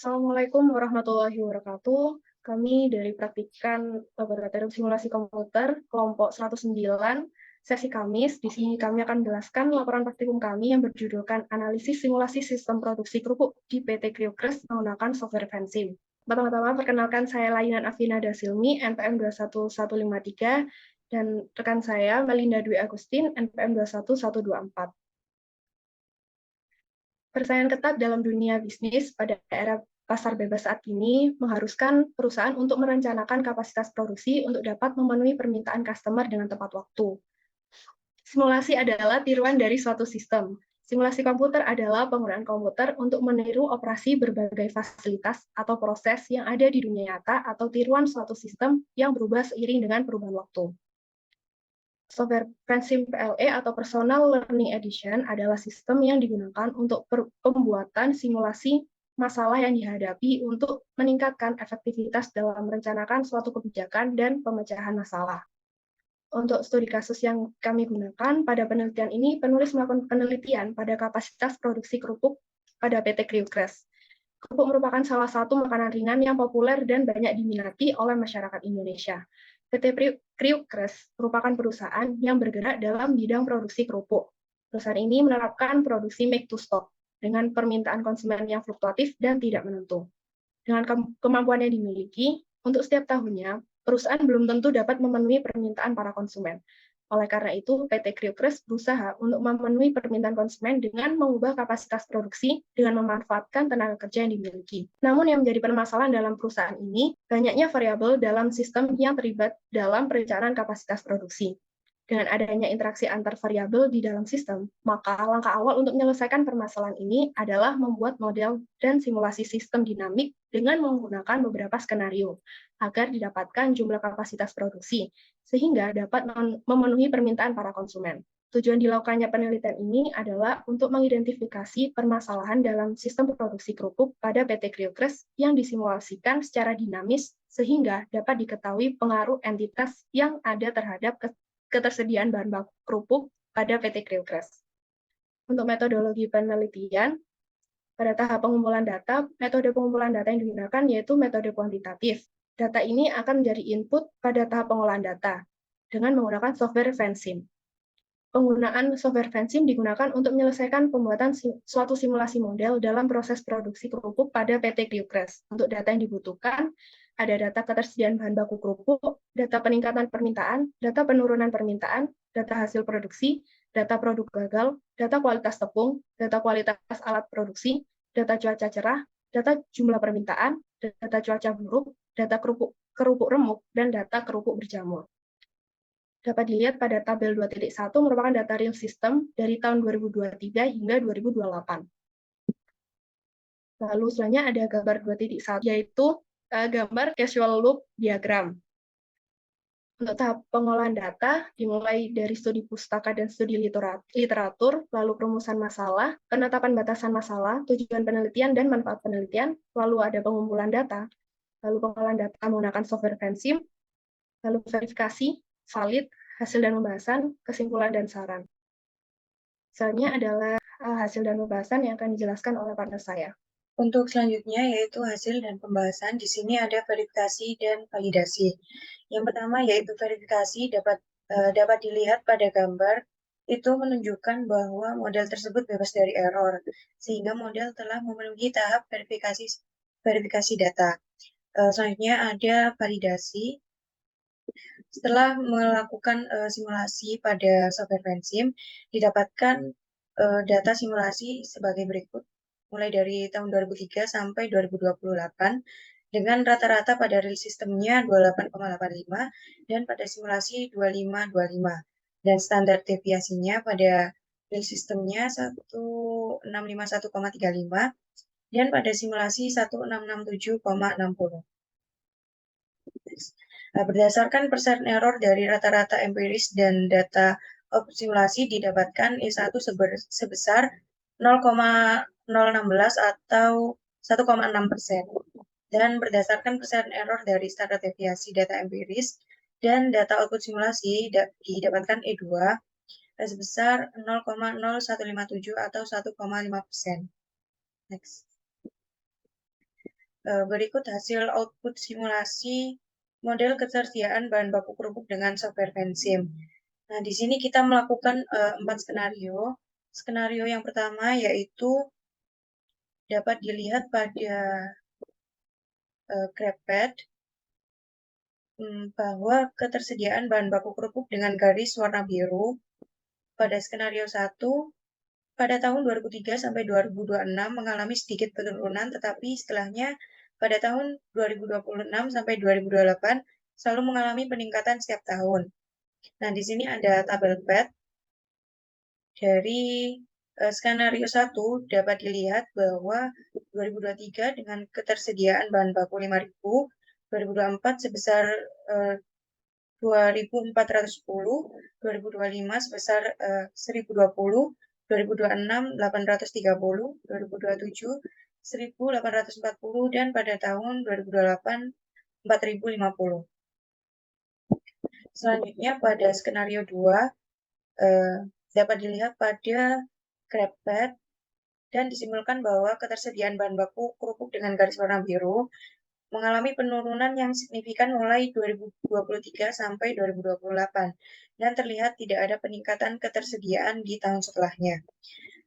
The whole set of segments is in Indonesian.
Assalamualaikum warahmatullahi wabarakatuh. Kami dari Praktikan Laboratorium Simulasi Komputer, kelompok 109, sesi Kamis. Di sini kami akan menjelaskan laporan praktikum kami yang berjudulkan Analisis Simulasi Sistem Produksi Kerupuk di PT Kriokres menggunakan software Vensim. Pertama-tama perkenalkan saya Lainan Afina Dasilmi, NPM 21153, dan rekan saya Melinda Dwi Agustin, NPM 21124. Persaingan ketat dalam dunia bisnis pada era pasar bebas saat ini mengharuskan perusahaan untuk merencanakan kapasitas produksi untuk dapat memenuhi permintaan customer dengan tepat waktu. Simulasi adalah tiruan dari suatu sistem. Simulasi komputer adalah penggunaan komputer untuk meniru operasi berbagai fasilitas atau proses yang ada di dunia nyata atau tiruan suatu sistem yang berubah seiring dengan perubahan waktu. Software Vensim PLE atau Personal Learning Edition adalah sistem yang digunakan untuk pembuatan simulasi masalah yang dihadapi untuk meningkatkan efektivitas dalam merencanakan suatu kebijakan dan pemecahan masalah. Untuk studi kasus yang kami gunakan, pada penelitian ini penulis melakukan penelitian pada kapasitas produksi kerupuk pada PT Kriokres. Kerupuk merupakan salah satu makanan ringan yang populer dan banyak diminati oleh masyarakat Indonesia. PT Kriokres merupakan perusahaan yang bergerak dalam bidang produksi kerupuk. Perusahaan ini menerapkan produksi make to stock dengan permintaan konsumen yang fluktuatif dan tidak menentu. Dengan kemampuan yang dimiliki, untuk setiap tahunnya, perusahaan belum tentu dapat memenuhi permintaan para konsumen. Oleh karena itu, PT Kriokres berusaha untuk memenuhi permintaan konsumen dengan mengubah kapasitas produksi dengan memanfaatkan tenaga kerja yang dimiliki. Namun yang menjadi permasalahan dalam perusahaan ini, banyaknya variabel dalam sistem yang terlibat dalam perencanaan kapasitas produksi. Dengan adanya interaksi antar variabel di dalam sistem, maka langkah awal untuk menyelesaikan permasalahan ini adalah membuat model dan simulasi sistem dinamik dengan menggunakan beberapa skenario agar didapatkan jumlah kapasitas produksi, sehingga dapat memenuhi permintaan para konsumen. Tujuan dilakukannya penelitian ini adalah untuk mengidentifikasi permasalahan dalam sistem produksi kerupuk pada PT Kriokres yang disimulasikan secara dinamis sehingga dapat diketahui pengaruh entitas yang ada terhadap ketersediaan bahan baku kerupuk pada PT Kriokres. Untuk metodologi penelitian, pada tahap pengumpulan data, metode pengumpulan data yang digunakan yaitu metode kuantitatif. Data ini akan menjadi input pada tahap pengolahan data dengan menggunakan software Vensim. Penggunaan software Vensim digunakan untuk menyelesaikan pembuatan suatu simulasi model dalam proses produksi kerupuk pada PT Kriokres. Untuk data yang dibutuhkan, ada data ketersediaan bahan baku kerupuk, data peningkatan permintaan, data penurunan permintaan, data hasil produksi, data produk gagal, data kualitas tepung, data kualitas alat produksi, data cuaca cerah, data jumlah permintaan, data cuaca buruk, data kerupuk remuk, dan data kerupuk berjamur. Dapat dilihat pada tabel 2.1 merupakan data real system dari tahun 2023 hingga 2028. Lalu selanjutnya ada gambar 2.1, yaitu gambar casual loop diagram. Untuk tahap pengolahan data, dimulai dari studi pustaka dan studi literatur, lalu perumusan masalah, penetapan batasan masalah, tujuan penelitian, dan manfaat penelitian, lalu ada pengumpulan data, lalu pengolahan data menggunakan software Vensim, lalu verifikasi, valid, hasil dan pembahasan, kesimpulan, dan saran. Selanjutnya adalah hasil dan pembahasan yang akan dijelaskan oleh partner saya. Untuk selanjutnya yaitu hasil dan pembahasan. Di sini ada verifikasi dan validasi. Yang pertama yaitu verifikasi dapat dilihat pada gambar itu menunjukkan bahwa model tersebut bebas dari error sehingga model telah memenuhi tahap verifikasi data. Selanjutnya ada validasi. Setelah melakukan simulasi pada software Vensim, didapatkan data simulasi sebagai berikut, mulai dari tahun 2003 sampai 2028, dengan rata-rata pada real sistemnya 28,85 dan pada simulasi 2525. Dan standar deviasinya pada real sistemnya 1651,35 dan pada simulasi 1667,60. Berdasarkan persen error dari rata-rata empiris dan data simulasi didapatkan E1 sebesar 0,016 atau 1,6%. Dan berdasarkan persen error dari standar deviasi data empiris dan data output simulasi didapatkan E2 sebesar 0,0157 atau 1,5%. Next. Berikut hasil output simulasi model ketersediaan bahan baku kerupuk dengan software Pensim. Nah, di sini kita melakukan 4 skenario. Skenario yang pertama yaitu dapat dilihat pada GrabPad bahwa ketersediaan bahan baku kerupuk dengan garis warna biru pada skenario 1 pada tahun 2003 sampai 2026 mengalami sedikit penurunan, tetapi setelahnya pada tahun 2026 sampai 2028 selalu mengalami peningkatan setiap tahun. Nah, di sini ada tabel PET dari skenario 1 dapat dilihat bahwa 2023 dengan ketersediaan bahan baku 5.000, 2024 sebesar 2.410, 2025 sebesar 1.020, 2026 830, 2027 1.840, dan pada tahun 2028 4.050. Selanjutnya pada skenario 2 dapat dilihat pada GrabPad dan disimulkan bahwa ketersediaan bahan baku kerupuk dengan garis warna biru mengalami penurunan yang signifikan mulai 2023 sampai 2028 dan terlihat tidak ada peningkatan ketersediaan di tahun setelahnya.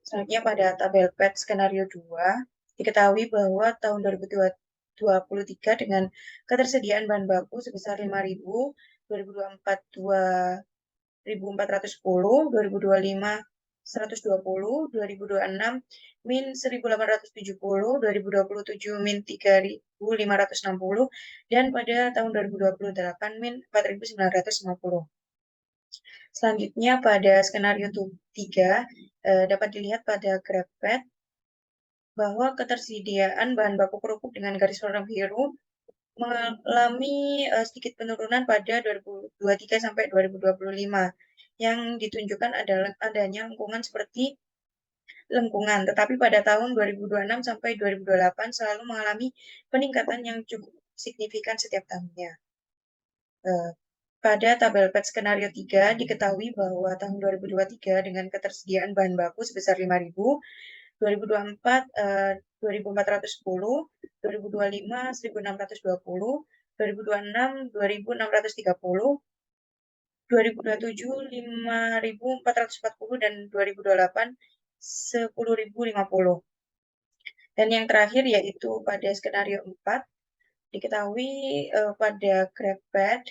Selanjutnya pada tabel PET skenario 2 diketahui bahwa tahun 2023 dengan ketersediaan bahan baku sebesar 5.000, 2024 2.410, 2025 120, 2026 min 1.870, 2027 min 3.560, dan pada tahun 2028 min 4.950. Selanjutnya pada skenario 3 dapat dilihat pada GrabPad bahwa ketersediaan bahan baku kerupuk dengan garis warna biru mengalami sedikit penurunan pada 2023 sampai 2025 yang ditunjukkan adalah adanya lengkungan seperti lengkungan, tetapi pada tahun 2026 sampai 2028 selalu mengalami peningkatan yang cukup signifikan setiap tahunnya. Pada tabel PET skenario 3 diketahui bahwa tahun 2023 dengan ketersediaan bahan baku sebesar 5.000, 2024 2.410, 2025 1.620, 2026 2.630, 2027 5.440, dan 2028 10.050. Dan yang terakhir yaitu pada skenario 4 diketahui pada GrabPad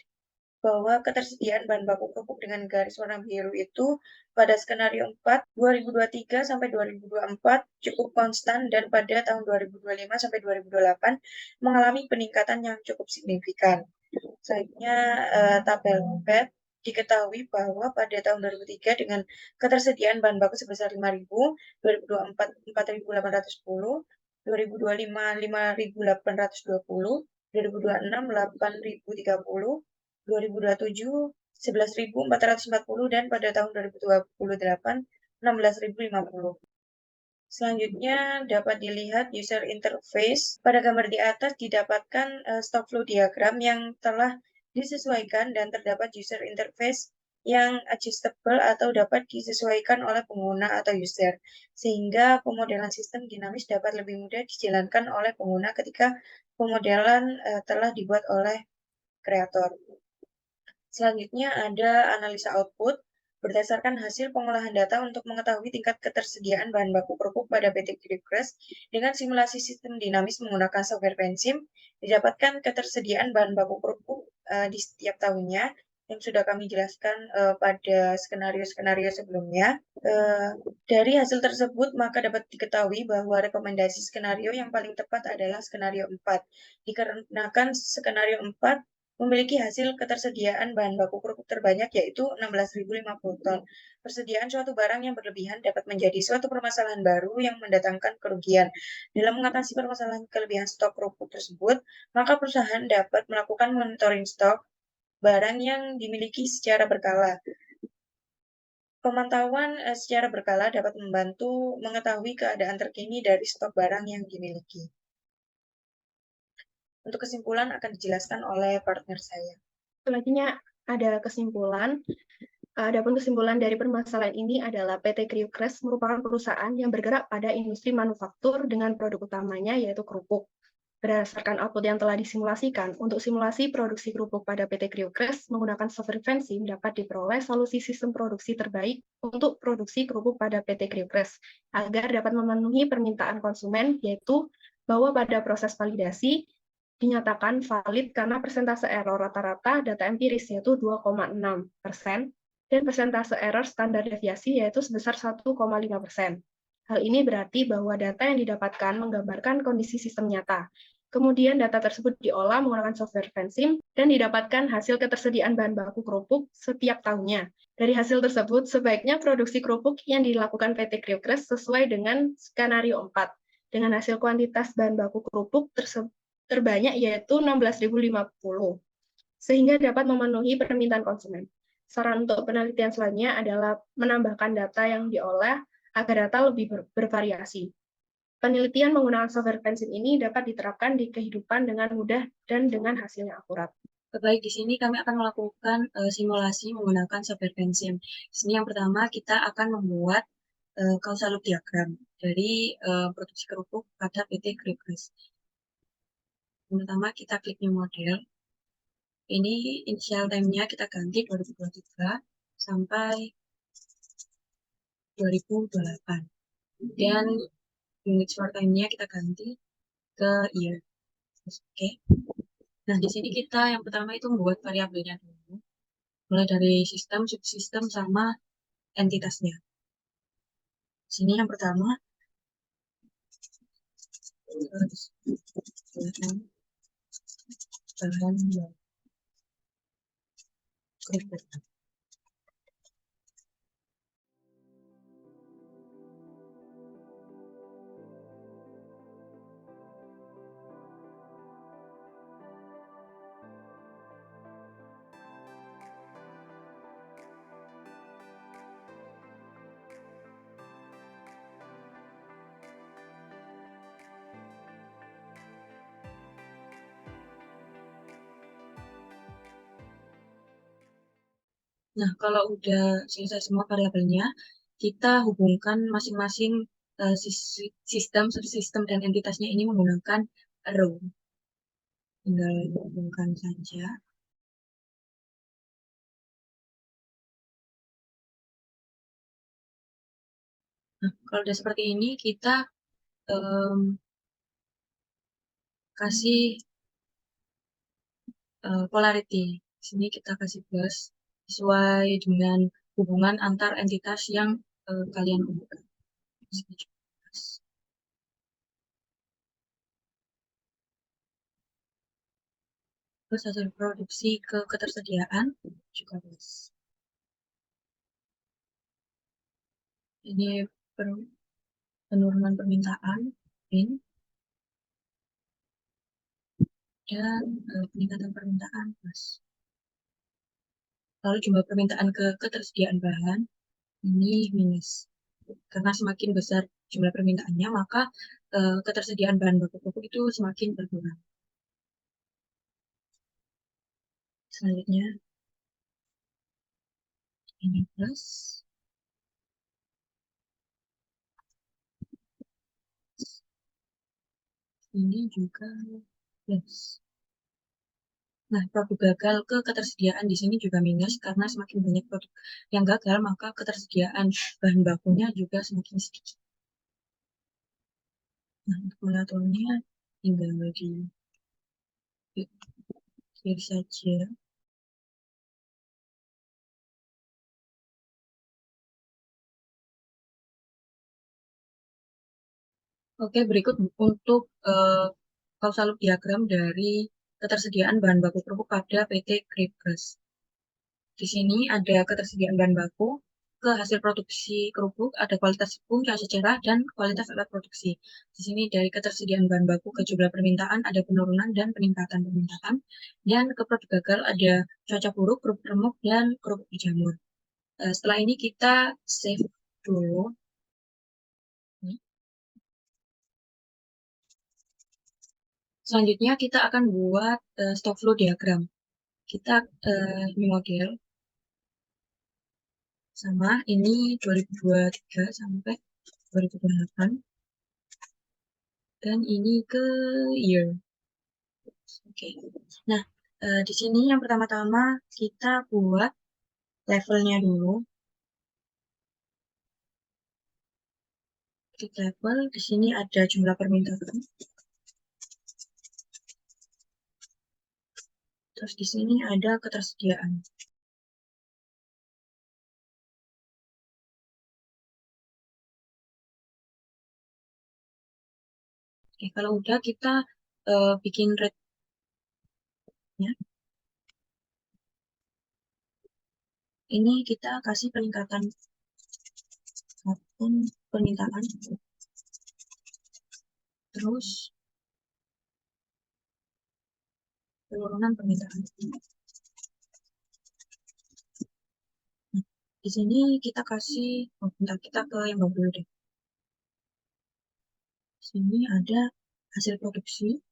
bahwa ketersediaan bahan baku kerupuk dengan garis warna biru itu pada skenario 4 2023 sampai 2024 cukup konstan, dan pada tahun 2025 sampai 2028 mengalami peningkatan yang cukup signifikan. Selanjutnya tabel PET diketahui bahwa pada tahun 2003 dengan ketersediaan bahan baku sebesar 5.000, 2024 4.810, 2025 5.820, 2026 8.030, 2027 11.440, dan pada tahun 2028 16.050. Selanjutnya dapat dilihat user interface. Pada gambar di atas didapatkan stock flow diagram yang telah disesuaikan dan terdapat user interface yang adjustable atau dapat disesuaikan oleh pengguna atau user, sehingga pemodelan sistem dinamis dapat lebih mudah dijalankan oleh pengguna ketika pemodelan telah dibuat oleh kreator. Selanjutnya ada analisa output. Berdasarkan hasil pengolahan data untuk mengetahui tingkat ketersediaan bahan baku kerupuk pada PT Kripkres dengan simulasi sistem dinamis menggunakan software Pensim, didapatkan ketersediaan bahan baku kerupuk di setiap tahunnya yang sudah kami jelaskan pada skenario-skenario sebelumnya. Dari hasil tersebut, maka dapat diketahui bahwa rekomendasi skenario yang paling tepat adalah skenario 4, dikarenakan skenario 4 memiliki hasil ketersediaan bahan baku kerupuk terbanyak, yaitu 16.050 ton. Persediaan suatu barang yang berlebihan dapat menjadi suatu permasalahan baru yang mendatangkan kerugian. Dalam mengatasi permasalahan kelebihan stok kerupuk tersebut, maka perusahaan dapat melakukan monitoring stok barang yang dimiliki secara berkala. Pemantauan secara berkala dapat membantu mengetahui keadaan terkini dari stok barang yang dimiliki. Untuk kesimpulan akan dijelaskan oleh partner saya. Selanjutnya ada kesimpulan. Adapun kesimpulan dari permasalahan ini adalah PT Kripkres merupakan perusahaan yang bergerak pada industri manufaktur dengan produk utamanya yaitu kerupuk. Berdasarkan output yang telah disimulasikan, untuk simulasi produksi kerupuk pada PT Kriokres menggunakan software Fansim dapat diperoleh solusi sistem produksi terbaik untuk produksi kerupuk pada PT Kriokres agar dapat memenuhi permintaan konsumen, yaitu bahwa pada proses validasi dinyatakan valid karena persentase error rata-rata data empiris yaitu 2,6% dan persentase error standar deviasi yaitu sebesar 1,5%. Hal ini berarti bahwa data yang didapatkan menggambarkan kondisi sistem nyata. Kemudian data tersebut diolah menggunakan software Fansim dan didapatkan hasil ketersediaan bahan baku kerupuk setiap tahunnya. Dari hasil tersebut, sebaiknya produksi kerupuk yang dilakukan PT Kriokres sesuai dengan skenario 4, dengan hasil kuantitas bahan baku kerupuk terbanyak yaitu 16.050, sehingga dapat memenuhi permintaan konsumen. Saran untuk penelitian selanjutnya adalah menambahkan data yang diolah agar data lebih bervariasi. Penelitian menggunakan software Fansim ini dapat diterapkan di kehidupan dengan mudah dan dengan hasil yang akurat. Baik, di sini kami akan melakukan simulasi menggunakan software Fansim. Di sini yang pertama kita akan membuat causal loop diagram dari produksi kerupuk pada PT Kriokres. Yang pertama kita klik new model. Ini initial time-nya kita ganti 2023 sampai 2028. Dan unit start time-nya kita ganti ke year. Oke. Nah, di sini kita yang pertama itu membuat variabelnya dulu. Mulai dari sistem, subsistem, sama entitasnya. Di sini yang pertama, bahan kerupuk. Nah, kalau udah selesai semua variabelnya, kita hubungkan masing-masing sistem, subsistem, dan entitasnya ini menggunakan row. Tinggal hubungkan saja. Nah, kalau udah seperti ini, kita kasih polarity. Di sini kita kasih plus sesuai dengan hubungan antar entitas yang kalian hubungkan. Terus hasil produksi ke ketersediaan juga plus. Ini penurunan permintaan in dan peningkatan permintaan plus. Lalu jumlah permintaan ke ketersediaan bahan ini minus. Karena semakin besar jumlah permintaannya, maka ketersediaan bahan baku pupuk itu semakin berkurang. Selanjutnya, ini plus. Ini juga plus. Nah, produk gagal ke ketersediaan di sini juga minus karena semakin banyak produk yang gagal, maka ketersediaan bahan bakunya juga semakin sedikit. Nah, untuk mengaturnya tinggal di kiri saja. Oke, berikut untuk causal loop diagram dari ketersediaan bahan baku kerupuk pada PT Kriokres. Di sini ada ketersediaan bahan baku, ke hasil produksi kerupuk, ada kualitas tepung, rasa cerah, dan kualitas alat produksi. Di sini dari ketersediaan bahan baku ke jumlah permintaan ada penurunan dan peningkatan permintaan. Dan ke produk gagal ada cuaca buruk, kerupuk remuk, dan kerupuk dijamur. Setelah ini kita save dulu. Selanjutnya kita akan buat stock flow diagram. Kita new model sama ini 2023 sampai 2028 dan ini ke year. Oke. Nah, di sini yang pertama-tama kita buat levelnya dulu. Klik level, di sini ada jumlah permintaan. Terus di sini ada ketersediaan. Oke, kalau udah kita bikin rate-nya. Ini kita kasih peningkatan permintaan. Terus penurunan permintaan. Nah, di sini kita kasih, bentar, kita ke yang bawah dulu deh. Di sini ada hasil produksi.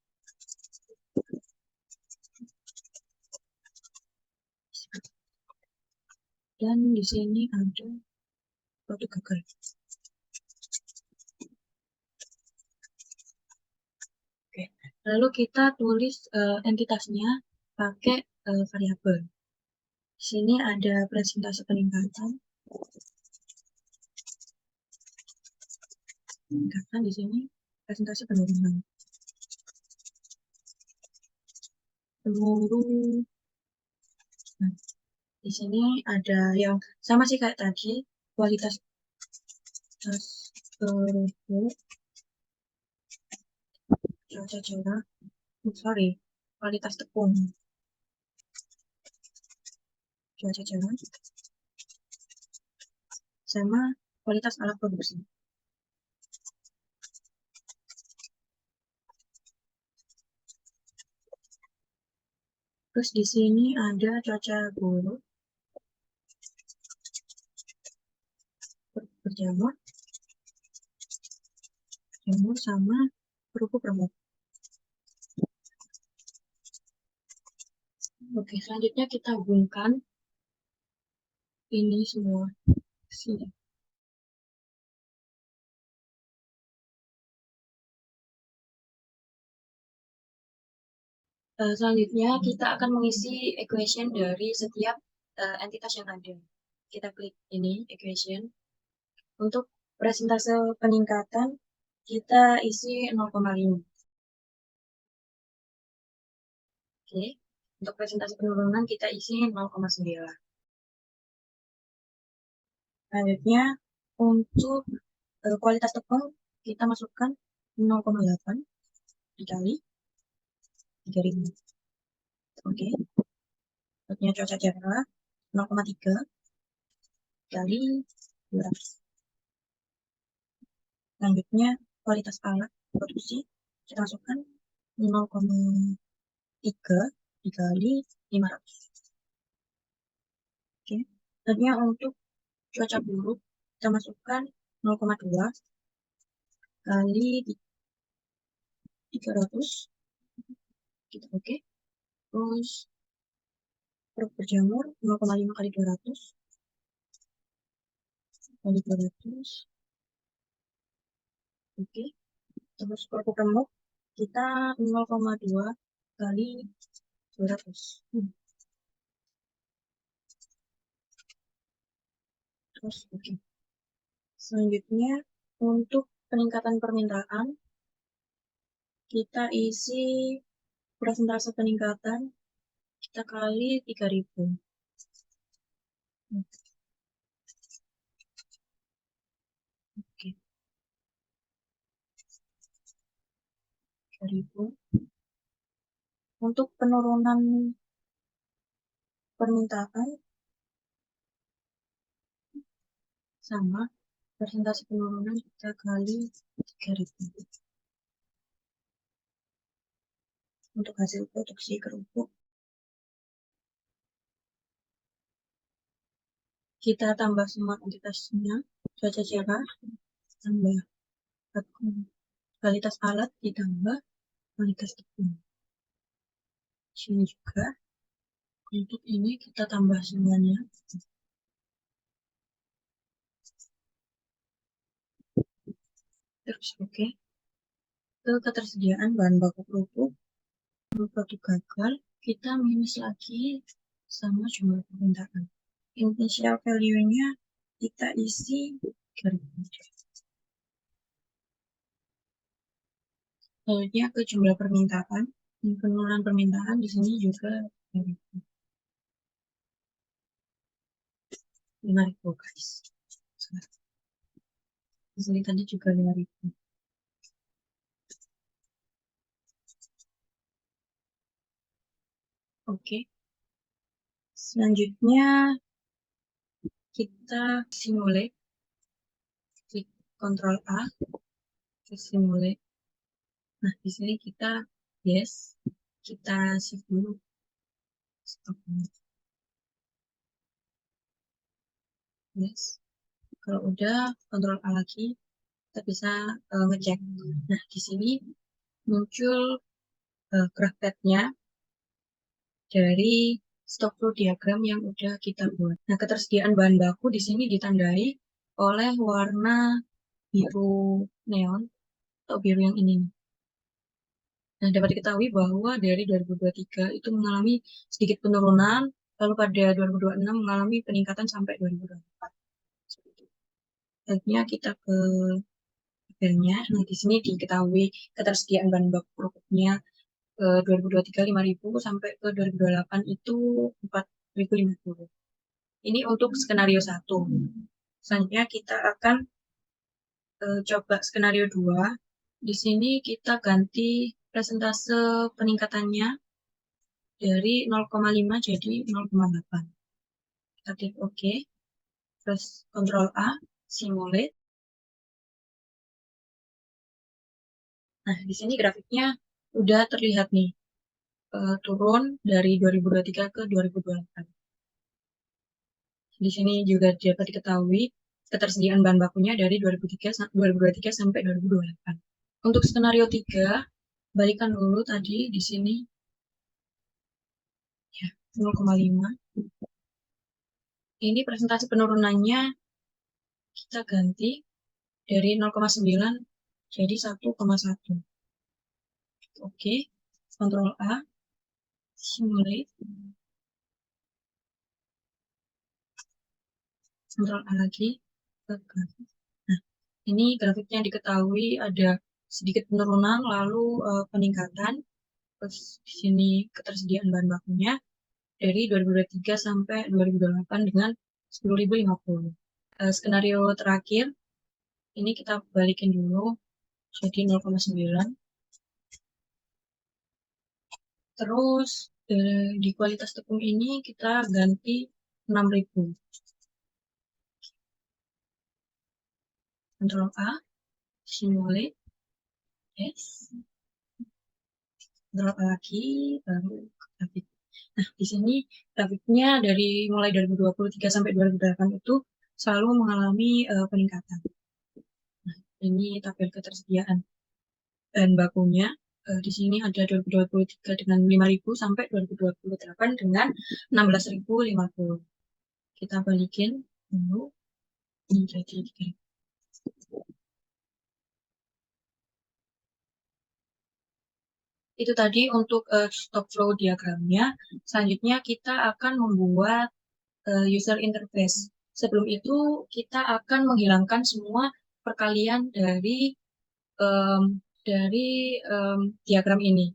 Dan di sini ada produk gagal. Oke. Lalu kita tulis entitasnya pakai variabel. Di sini ada presentase peningkatan. Peningkatan di sini presentase penurunan. Peluru. Nah, di sini ada yang sama sih kayak tadi, kualitas kerupuk, cuaca cerah, kualitas tepung, cuaca cerah, sama kualitas alat produksi. Terus di sini ada cuaca buruk, berjamur, sama kerupuk remuk. Oke, selanjutnya kita hubungkan ini semua sini. Selanjutnya kita akan mengisi equation dari setiap entitas yang ada. Kita klik ini, equation. Untuk presentase peningkatan, kita isi 0,5. Oke. Untuk presentase penurunan, kita isi 0,9. Selanjutnya, untuk kualitas tepung, kita masukkan 0,8 dikali 3000. Oke. Selanjutnya cuaca cerah, 0,3 kali 200. Selanjutnya, kualitas alat produksi, kita masukkan 0,3 dikali 500. Oke. Selanjutnya untuk cuaca buruk, kita masukkan 0,2 kali 300. Kita oke. Terus produk berjamur 0,5 kali 200 kali 200. Oke. Terus kerupuk remuk kita 0,2 kali 200. Terus oke. Selanjutnya untuk peningkatan permintaan, kita isi persentase peningkatan, kita kali 3000. Oke. 3000. Untuk penurunan permintaan, sama persentase penurunan kita kali 3000. Untuk hasil produksi kerupuk, kita tambah semua entitasnya, cuaca cerah, tambah kualitas alat, ditambah kualitas tepung. Sini juga, untuk ini kita tambah semuanya. Terus oke. Ke ketersediaan bahan baku kerupuk, Produk gagal, kita minus lagi sama jumlah permintaan. Initial value-nya kita isi 3.000. Selanjutnya ke jumlah permintaan. Penurunan permintaan di sini juga 5.000 guys. Di sini tadi juga 5.000. Oke. Selanjutnya kita simulate. Klik Ctrl A, simulate. Nah, di sini kita yes, kita save dulu. Stop dulu. Yes. Kalau udah, Ctrl A lagi, kita bisa ngecek. Nah, di sini muncul graph path-nya dari stock flow diagram yang udah kita buat. Nah, ketersediaan bahan baku di sini ditandai oleh warna biru neon atau biru yang ini. Nah, dapat diketahui bahwa dari 2023 itu mengalami sedikit penurunan, lalu pada 2026 mengalami peningkatan sampai 2024. Selanjutnya kita ke tabelnya. Nah, di sini diketahui ketersediaan bahan baku produknya 2023 5.000 sampai ke 2028 itu 4.050. Ini untuk skenario 1. Selanjutnya kita akan coba skenario 2. Di sini kita ganti presentase peningkatannya dari 0,5 jadi 0,8. Kita klik OK. Terus Ctrl A, simulate. Nah, di sini grafiknya udah terlihat nih, turun dari 2023 ke 2028. Di sini juga dapat diketahui ketersediaan bahan bakunya dari 2023 sampai 2028. Untuk skenario 3, balikan dulu tadi di sini ya 0,5. Ini presentasi penurunannya kita ganti dari 0,9 jadi 1,1. Oke, Ctrl A, simulate. Ctrl A lagi ke grafik. Nah, ini grafiknya diketahui ada sedikit penurunan lalu peningkatan. Terus di sini ketersediaan bahan bakunya dari 2023 sampai 2028 dengan 10.050. Skenario terakhir ini kita balikin dulu jadi 0,9. Terus di kualitas tepung ini kita ganti 6.000. Ctrl A, simulate, yes. Ctrl A lagi, baru grafik. Nah, di sini grafiknya dari mulai 2023 sampai 2008 itu selalu mengalami peningkatan. Nah, ini tabel ketersediaan bahan bakunya. Di sini ada 2023 dengan 5.000 sampai 2028 dengan 16.050. Kita balikin dulu menjadi 3.000. Itu tadi untuk stock flow diagramnya. Selanjutnya kita akan membuat user interface. Sebelum itu kita akan menghilangkan semua perkalian dari diagram ini.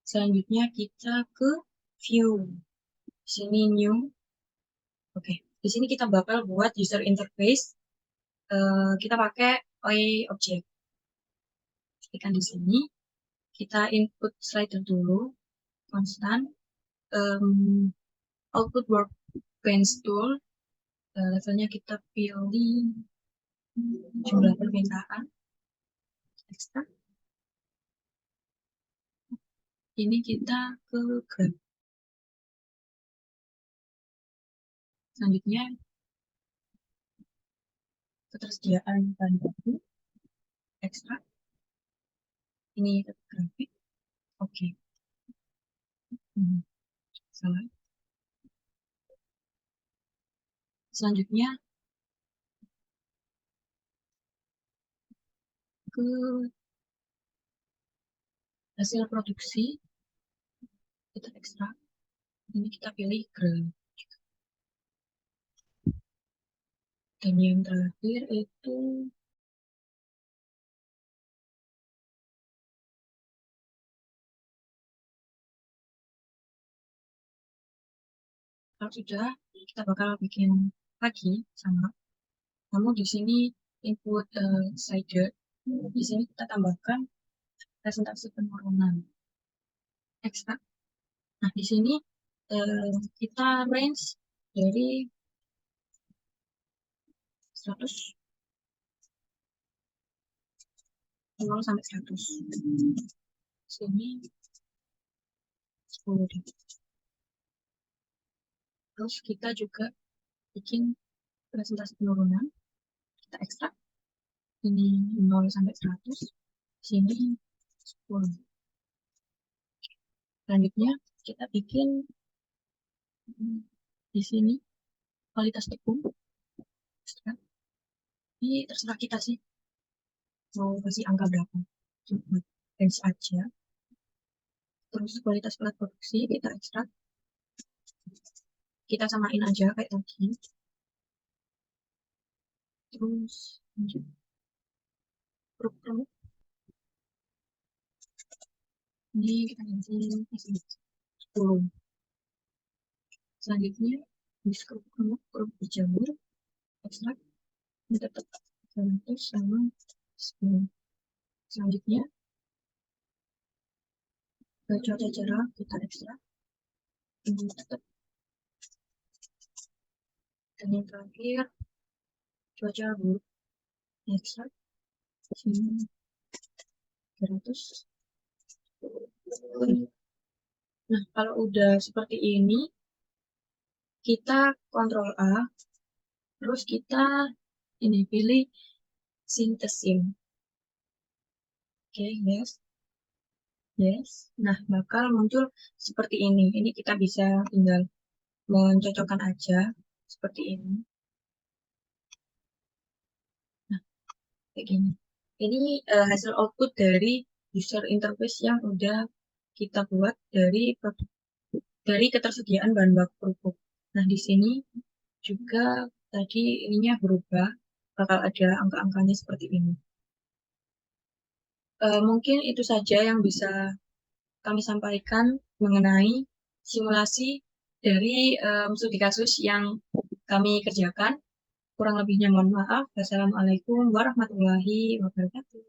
Selanjutnya kita ke view. Di sini new. Oke, di sini kita bakal buat user interface. Kita pakai OI object. Klikkan di sini. Kita input slider dulu, konstan. Output workbench tool. Levelnya kita pilih jumlah permintaan. Ekstrak. Ini kita ke graph. Selanjutnya ketersediaan bahan baku, ekstrak. Ini ke grafik. Oke. Salah. Selanjutnya ke hasil produksi, kita ekstrak. Ini kita pilih grain. Dan yang terakhir itu kalau sudah, kita bakal bikin lagi sama. Namun di sini input slider, di sini kita tambahkan presentasi penurunan ekstrak. Nah, di sini kita range dari 100 0 sampai 100. Sini 10 deh. Terus kita juga bikin presentasi penurunan. Kita ekstrak. Ini 0 sampai 100. Sini 10. Selanjutnya kita bikin di sini kualitas tepung. Ini terserah kita sih mau kasih angka berapa, cuma range aja. Terus kualitas plat produksi kita ekstrak, kita samain aja kayak tadi. Terus grup ini kita ganti 10. Selanjutnya di grup berjamur ekstrak, ini tetap 100 sama 10. Selanjutnya cuaca cerah kita ekstrak, ini tetap. Dan yang terakhir cuaca buruk ekstrak, sini 300. Nah, kalau udah seperti ini, kita Ctrl A, terus kita ini pilih sintesin. Oke, yes. Nah, bakal muncul seperti ini. Ini kita bisa tinggal mencocokkan aja seperti ini. Nah, kayak gini. Ini hasil output dari user interface yang udah kita buat dari ketersediaan bahan baku kerupuk. Nah, di sini juga tadi ininya berubah, bakal ada angka-angkanya seperti ini. Mungkin itu saja yang bisa kami sampaikan mengenai simulasi dari studi kasus yang kami kerjakan. Kurang lebihnya mohon maaf. Wassalamualaikum warahmatullahi wabarakatuh.